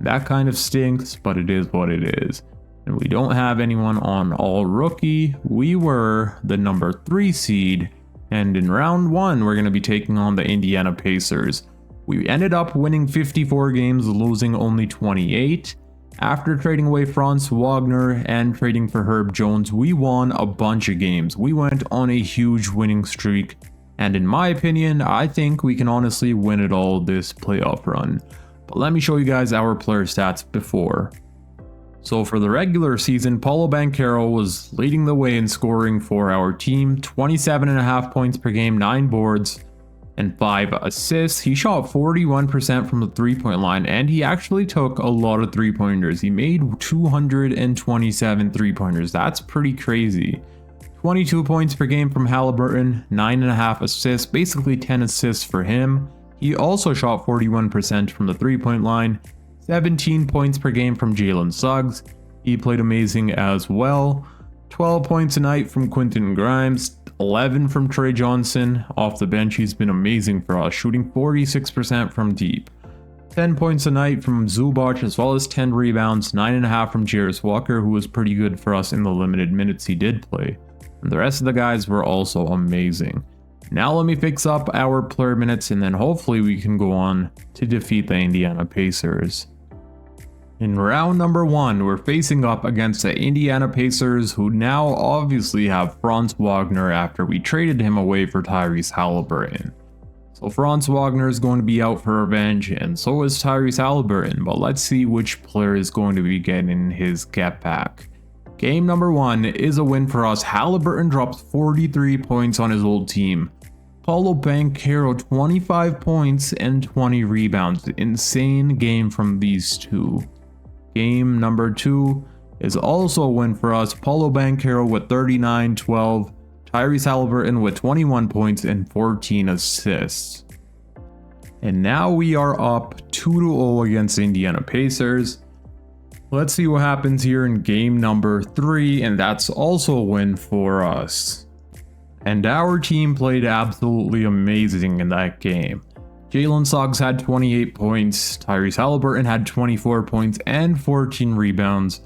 A: That kind of stinks, but it is what it is. And we don't have anyone on all-rookie. We were the number 3 seed. And in round 1, we're going to be taking on the Indiana Pacers. We ended up winning 54 games, losing only 28. After trading away Franz Wagner and trading for Herb Jones, we won a bunch of games. We went on a huge winning streak. And in my opinion, I think we can honestly win it all this playoff run. But let me show you guys our player stats before. So for the regular season, Paolo Banchero was leading the way in scoring for our team. 27.5 points per game, 9 boards, and 5 assists. He shot 41% from the 3-point line, and he actually took a lot of 3-pointers. He made 227 3-pointers. That's pretty crazy. 22 points per game from Haliburton, 9.5 assists, basically 10 assists for him. He also shot 41% from the 3-point line, 17 points per game from Jalen Suggs. He played amazing as well. 12 points a night from Quentin Grimes, 11 from Trey Johnson. Off the bench, he's been amazing for us, shooting 46% from deep. 10 points a night from Zubac, as well as 10 rebounds, 9.5 from Jarris Walker, who was pretty good for us in the limited minutes he did play. And the rest of the guys were also amazing. Now let me fix up our player minutes, and then hopefully we can go on to defeat the Indiana Pacers. In round number 1, we're facing up against the Indiana Pacers, who now obviously have Franz Wagner after we traded him away for Tyrese Haliburton. So So Franz Wagner is going to be out for revenge, and so is Tyrese Haliburton, but let's see which player is going to be getting his get back. Game number 1 is a win for us. Haliburton drops 43 points on his old team. Paolo Banchero 25 points and 20 rebounds. Insane game from these two. Game number 2 is also a win for us. Paolo Banchero with 39-12. Tyrese Haliburton with 21 points and 14 assists. And now we are up 2-0 against Indiana Pacers. Let's see what happens here in game number 3, and that's also a win for us. And our team played absolutely amazing in that game. Jalen Suggs had 28 points, Tyrese Haliburton had 24 points and 14 rebounds.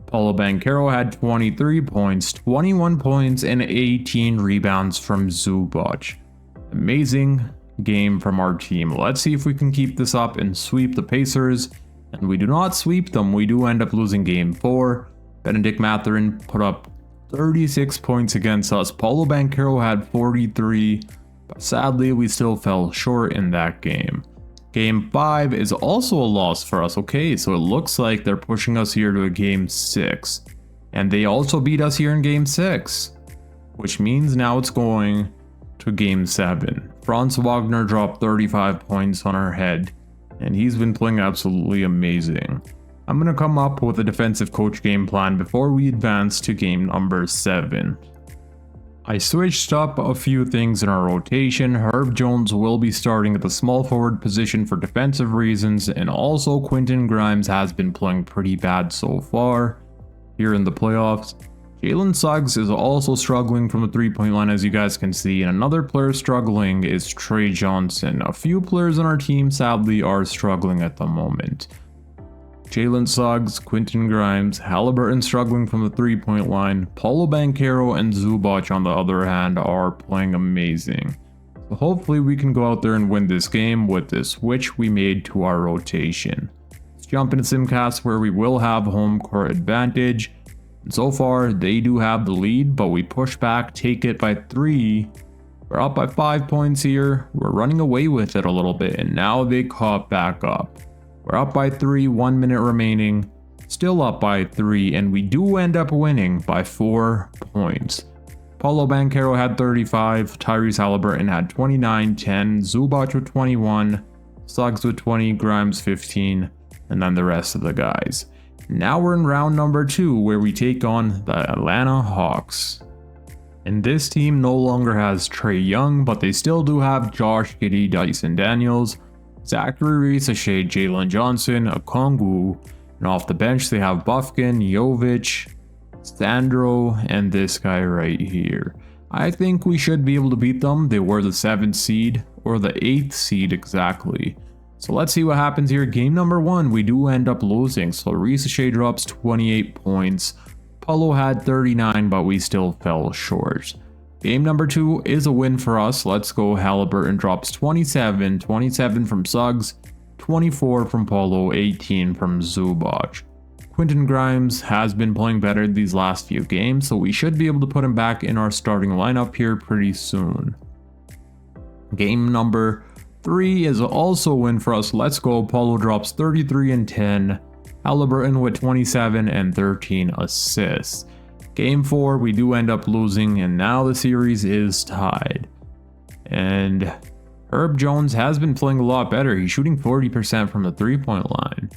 A: Paolo Banchero had 23 points, 21 points, and 18 rebounds from Zubac. Amazing game from our team. Let's see if we can keep this up and sweep the Pacers. And we do not sweep them, we do end up losing game 4. Benedict Mathurin put up 36 points against us. Paolo Banchero had 43, but sadly we still fell short in that game. Game 5 is also a loss for us. Okay, so it looks like they're pushing us here to a game 6. And they also beat us here in game 6. Which means now it's going to game 7. Franz Wagner dropped 35 points on our head. And he's been playing absolutely amazing. I'm going to come up with a defensive coach game plan before we advance to game number 7. I switched up a few things in our rotation. Herb Jones will be starting at the small forward position for defensive reasons, and also Quentin Grimes has been playing pretty bad so far here in the playoffs. Jalen Suggs is also struggling from the 3-point line, as you guys can see, and another player struggling is Trey Johnson. A few players on our team sadly are struggling at the moment. Jalen Suggs, Quentin Grimes, Haliburton struggling from the 3-point line. Paolo Banchero and Zubac on the other hand are playing amazing. So hopefully we can go out there and win this game with this switch we made to our rotation. Let's jump into Simcast where we will have home court advantage. And so far they do have the lead, but we push back, take it by 3. We're up by 5 points here. We're running away with it a little bit, and now they caught back up. We're up by 3, 1 minute remaining, still up by 3, and we do end up winning by 4 points. Paolo Banchero had 35, Tyrese Haliburton had 29, 10, Zubac with 21, Suggs with 20, Grimes 15, and then the rest of the guys. Now we're in round number 2 where we take on the Atlanta Hawks. And this team no longer has Trae Young, but they still do have Josh Giddey, Dyson Daniels, Zachary Risachet, Jalen Johnson, Okongwu, and off the bench they have Bufkin, Jovic, Sandro, and this guy right here. I think we should be able to beat them. They were the 7th seed, or the 8th seed exactly. So let's see what happens here. Game number 1, we do end up losing. So Risachet drops 28 points. Paolo had 39, but we still fell short. Game number 2 is a win for us. Let's go. Haliburton drops 27, 27 from Suggs, 24 from Paolo, 18 from Zubac. Quentin Grimes has been playing better these last few games, so we should be able to put him back in our starting lineup here pretty soon. Game number 3 is also a win for us. Let's go. Paolo drops 33 and 10. Haliburton with 27 and 13 assists. Game 4, we do end up losing, and now the series is tied. And Herb Jones has been playing a lot better. He's shooting 40% from the 3-point line.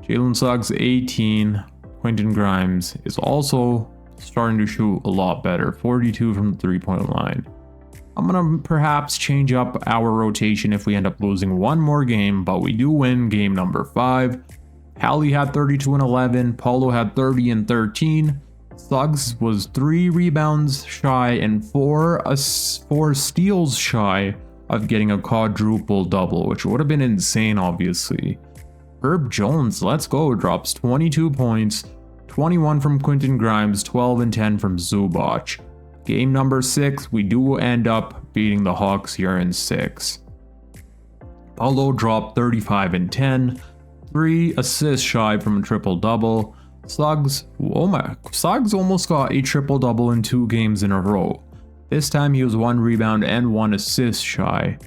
A: Jalen Suggs 18. Quentin Grimes is also starting to shoot a lot better, 42 from the 3-point line. I'm going to perhaps change up our rotation if we end up losing one more game, but we do win game number 5. Hallie had 32 and 11. Paolo had 30 and 13. Suggs was 3 rebounds shy and 4 steals shy of getting a quadruple double, which would have been insane obviously. Herb Jones, let's go, drops 22 points, 21 from Quentin Grimes, 12 and 10 from Zubac. Game number 6, we do end up beating the Hawks here in 6. Paolo dropped 35 and 10, 3 assists shy from a triple-double. Suggs almost got a triple-double in 2 games in a row. This time he was 1 rebound and 1 assist shy.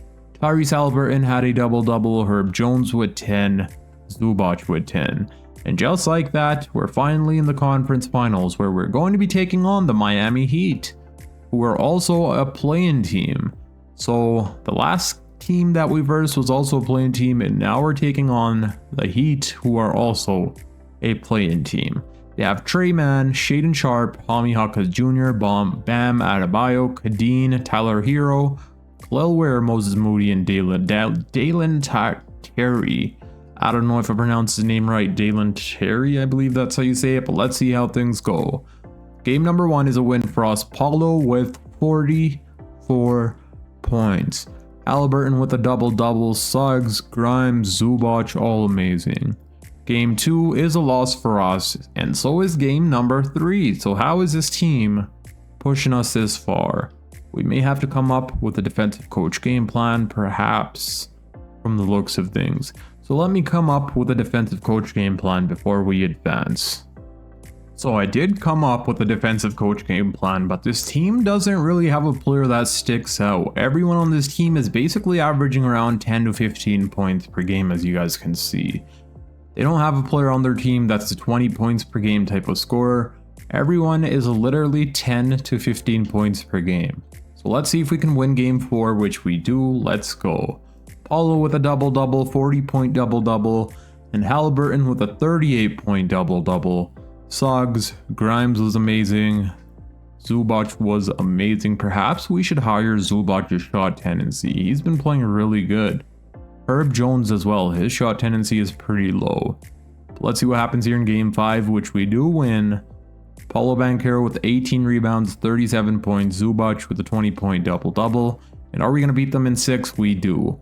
A: Tyrese Halliburton had a double-double, Herb Jones with 10, Zubac with 10. And just like that, we're finally in the conference finals where we're going to be taking on the Miami Heat, who are also a play-in team. So the last team that we versed was also a play-in team, and now we're taking on the Heat, who are also a play-in team. They have Trey Mann, Shaedon Sharpe, Hami Hawkins Jr., Bam Adebayo, Kadeen, Tyler Hero, Khalil Ware, Moses Moody, and Dalen Terry. I don't know if I pronounced his name right, Dalen Terry, I believe that's how you say it, but let's see how things go. Game number 1 is a win for us. Paolo with 44 points. Halliburton with a double-double, Suggs, Grimes, Zubac, all amazing. Game 2 is a loss for us, and so is game number 3. So how is this team pushing us this far? We may have to come up with a defensive coach game plan, perhaps, from the looks of things. So let me come up with a defensive coach game plan before we advance. So I did come up with a defensive coach game plan, but this team doesn't really have a player that sticks out. Everyone on this team is basically averaging around 10 to 15 points per game, as you guys can see. They don't have a player on their team that's a 20 points per game type of scorer. Everyone is literally 10 to 15 points per game. So let's see if we can win game 4, which we do. Let's go. Paolo with a double-double, 40-point double-double, and Halliburton with a 38-point double-double. Suggs, Grimes was amazing. Zubac was amazing. Perhaps we should hire Zubac's shot tendency. He's been playing really good. Herb Jones as well. His shot tendency is pretty low. But let's see what happens here in game 5, which we do win. Paolo Banchero with 18 rebounds, 37 points. Zubac with a 20-point double-double. And are we going to beat them in 6? We do.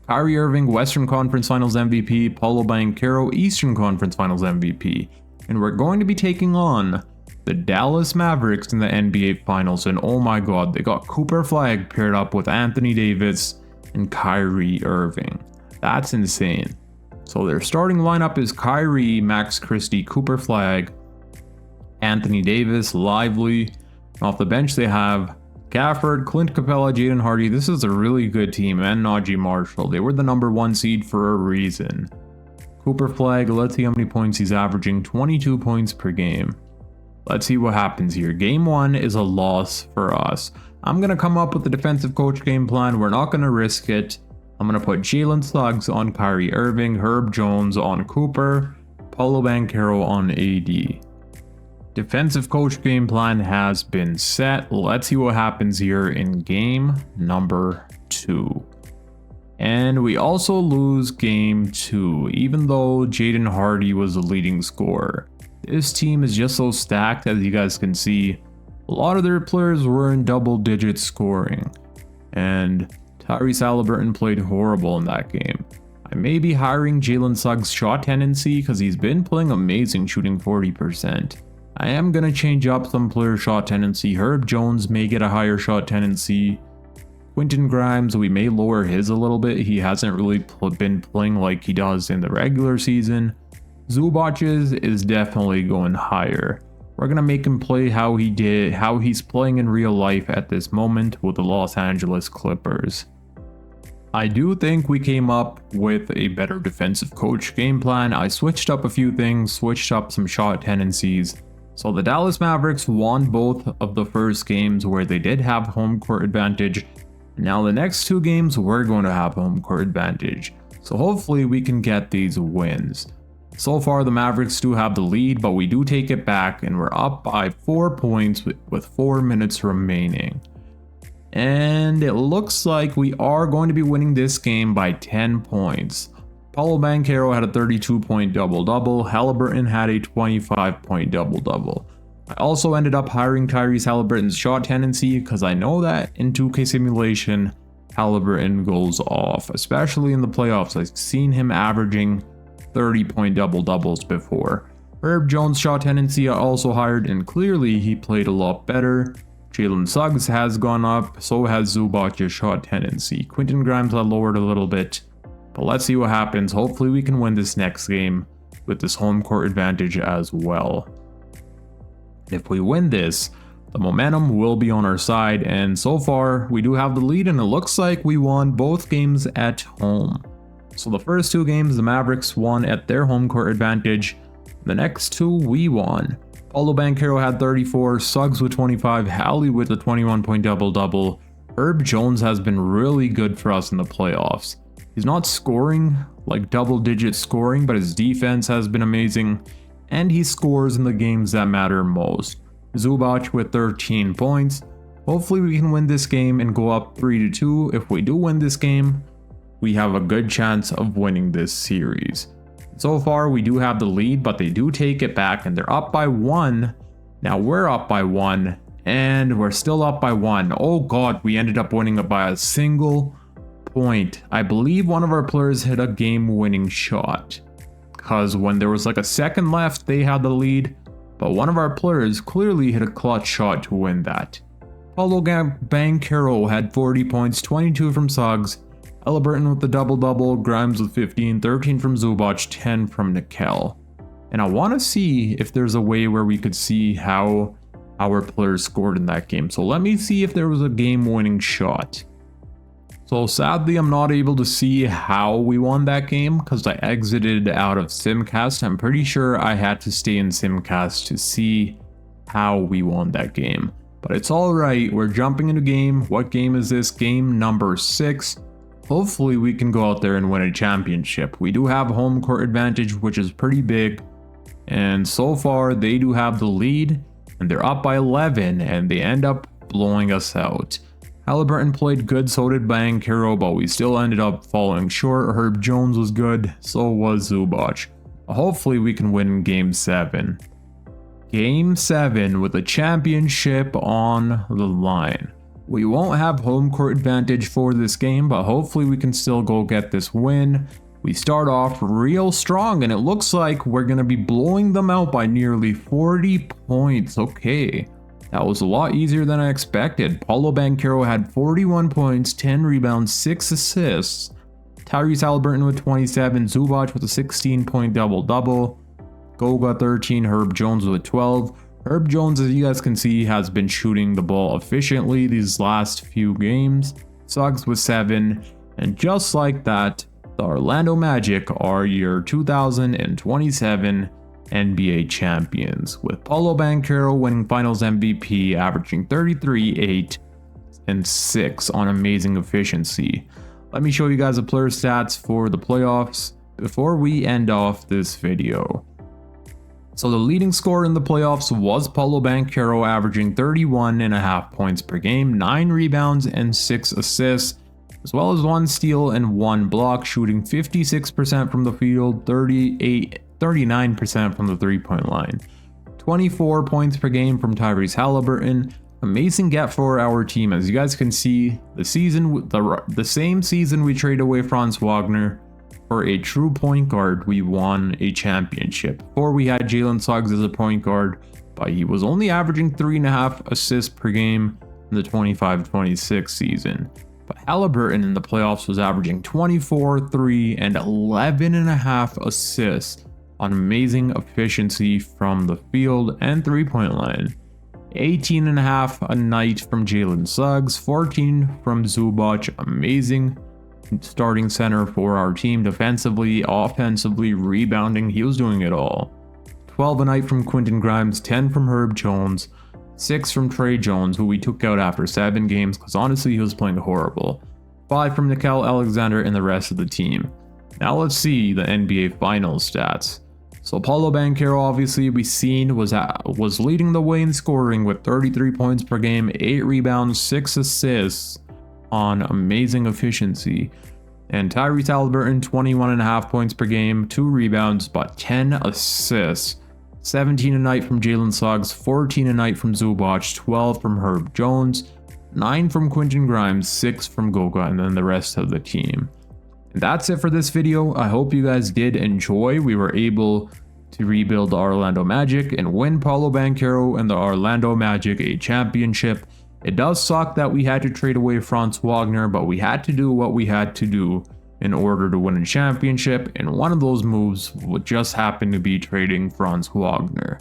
A: Kyrie Irving, Western Conference Finals MVP. Paolo Banchero, Eastern Conference Finals MVP. And we're going to be taking on the Dallas Mavericks in the NBA Finals. And oh my god, they got Cooper Flag paired up with Anthony Davis and Kyrie Irving. That's insane. So their starting lineup is Kyrie, Max Christie, Cooper Flag, Anthony Davis, Lively. Off the bench they have Gafford, Clint Capella, Jaden Hardy. This is a really good team, and Najee Marshall. They were the number 1 seed for a reason. Cooper Flag, let's see how many points he's averaging. 22 points per game. Let's see what happens here. Game 1 is a loss for us. I'm going to come up with a defensive coach game plan. We're not going to risk it. I'm going to put Jalen Suggs on Kyrie Irving, Herb Jones on Cooper, Paolo Banchero on AD. Defensive coach game plan has been set. Let's see what happens here in game number 2. And we also lose game 2, even though Jaden Hardy was the leading scorer. This team is just so stacked, as you guys can see. A lot of their players were in double-digit scoring. And Tyrese Halliburton played horrible in that game. I may be hiring Jalen Suggs' shot tendency because he's been playing amazing, shooting 40%. I am going to change up some player shot tendency. Herb Jones may get a higher shot tendency. Quentin Grimes, we may lower his a little bit. He hasn't really been playing like he does in the regular season. Zubac's is definitely going higher. We're going to make him play how he's playing in real life at this moment with the Los Angeles Clippers. I do think we came up with a better defensive coach game plan. I switched up a few things, switched up some shot tendencies. So the Dallas Mavericks won both of the first games where they did have home court advantage. Now the next 2 games we're going to have home court advantage. So hopefully we can get these wins. So far the Mavericks do have the lead, but we do take it back and we're up by 4 points with 4 minutes remaining. And it looks like we are going to be winning this game by 10 points. Paolo Banchero had a 32-point double-double. Halliburton had a 25-point double-double. I also ended up hiring Tyrese Halliburton's shot tendency because I know that in 2K simulation, Halliburton goes off, especially in the playoffs. I've seen him averaging 30-point double-doubles before. Herb Jones' shot tendency I also hired, and clearly he played a lot better. Jalen Suggs has gone up, so has Zubac's shot tendency. Quentin Grimes I lowered a little bit. But let's see what happens. Hopefully we can win this next game with this home court advantage as well. If we win this, the momentum will be on our side, and so far we do have the lead, and it looks like we won both games at home. So the first 2 games the Mavericks won at their home court advantage, the next 2 we won. Paolo Banchero had 34, Suggs with 25, Hallie with a 21-point double-double. Herb Jones has been really good for us in the playoffs. He's not scoring like double-digit scoring, but his defense has been amazing, and he scores in the games that matter most. Zubac with 13 points. Hopefully we can win this game and go up 3-2. If we do win this game, we have a good chance of winning this series. So far we do have the lead, but they do take it back and they're up by 1. Now we're up by 1 and we're still up by 1. Oh god, we ended up winning it by a single point. I believe one of our players hit a game-winning shot, because when there was like a second left they had the lead, but one of our players clearly hit a clutch shot to win that. Paolo Banchero had 40 points, 22 from Suggs, Halliburton with the double-double, Grimes with 15, 13 from Zubac, 10 from Nickel. And I want to see if there's a way where we could see how our players scored in that game. So let me see if there was a game-winning shot. So sadly, I'm not able to see how we won that game because I exited out of Simcast. I'm pretty sure I had to stay in Simcast to see how we won that game. But it's alright, we're jumping into game. What game is this? Game number 6. Hopefully we can go out there and win a championship. We do have home court advantage, which is pretty big. And so far, they do have the lead. And they're up by 11, and they end up blowing us out. Halliburton played good, so did Banchero, but we still ended up falling short. Herb Jones was good, so was Zubac. Hopefully we can win Game 7. Game 7 with a championship on the line. We won't have home court advantage for this game, but hopefully we can still go get this win. We start off real strong, and it looks like we're going to be blowing them out by nearly 40 points. Okay, that was a lot easier than I expected. Paolo Banchero had 41 points, 10 rebounds, 6 assists. Tyrese Halliburton with 27, Zubac with a 16-point double-double. Goga 13, Herb Jones with 12. Herb Jones, as you guys can see, has been shooting the ball efficiently these last few games. Suggs with 7, and just like that, the Orlando Magic are your 2027 NBA champions, with Paolo Banchero winning Finals MVP, averaging 33, 8, and 6 on amazing efficiency. Let me show you guys the player stats for the playoffs before we end off this video. So the leading scorer in the playoffs was Paolo Banchero, averaging 31.5 points per game, 9 rebounds and 6 assists, as well as 1 steal and 1 block, shooting 56% from the field, 39% from the 3-point line. 24 points per game from Tyrese Halliburton. Amazing get for our team. As you guys can see, the same season we traded away Franz Wagner for a true point guard, we won a championship. Before we had Jalen Suggs as a point guard, but he was only averaging 3.5 assists per game in the 25-26 season. But Halliburton in the playoffs was averaging 24, 3, and 11.5 assists on amazing efficiency from the field and 3-point line. 18.5 a night from Jalen Suggs, 14 from Zubac, amazing starting center for our team, defensively, offensively, rebounding, he was doing it all. 12 a night from Quentin Grimes, 10 from Herb Jones, 6 from Trey Jones, who we took out after 7 games because honestly he was playing horrible. 5 from Nickel Alexander and the rest of the team. Now let's see the NBA Finals stats. So Paolo Banchero, obviously we seen was leading the way in scoring with 33 points per game, 8 rebounds, 6 assists on amazing efficiency. And Tyrese Halliburton, 21.5 points per game, 2 rebounds, but 10 assists. 17 a night from Jalen Suggs, 14 a night from Zubac, 12 from Herb Jones, 9 from Quentin Grimes, 6 from Goga, and then the rest of the team. And that's it for this video. I hope you guys did enjoy. We were able to rebuild the Orlando Magic and win Paolo Banchero and the Orlando Magic a championship. It does suck that we had to trade away Franz Wagner, but we had to do what we had to do in order to win a championship, and one of those moves would just happen to be trading Franz Wagner.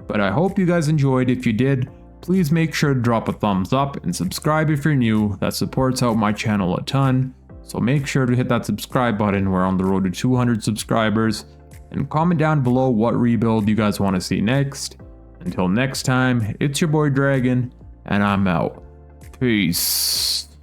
A: But I hope you guys enjoyed. If you did, please make sure to drop a thumbs up and subscribe if you're new. That supports out my channel a ton. So make sure to hit that subscribe button. We're on the road to 200 subscribers. And comment down below what rebuild you guys want to see next. Until next time, it's your boy Dragon, and I'm out. Peace.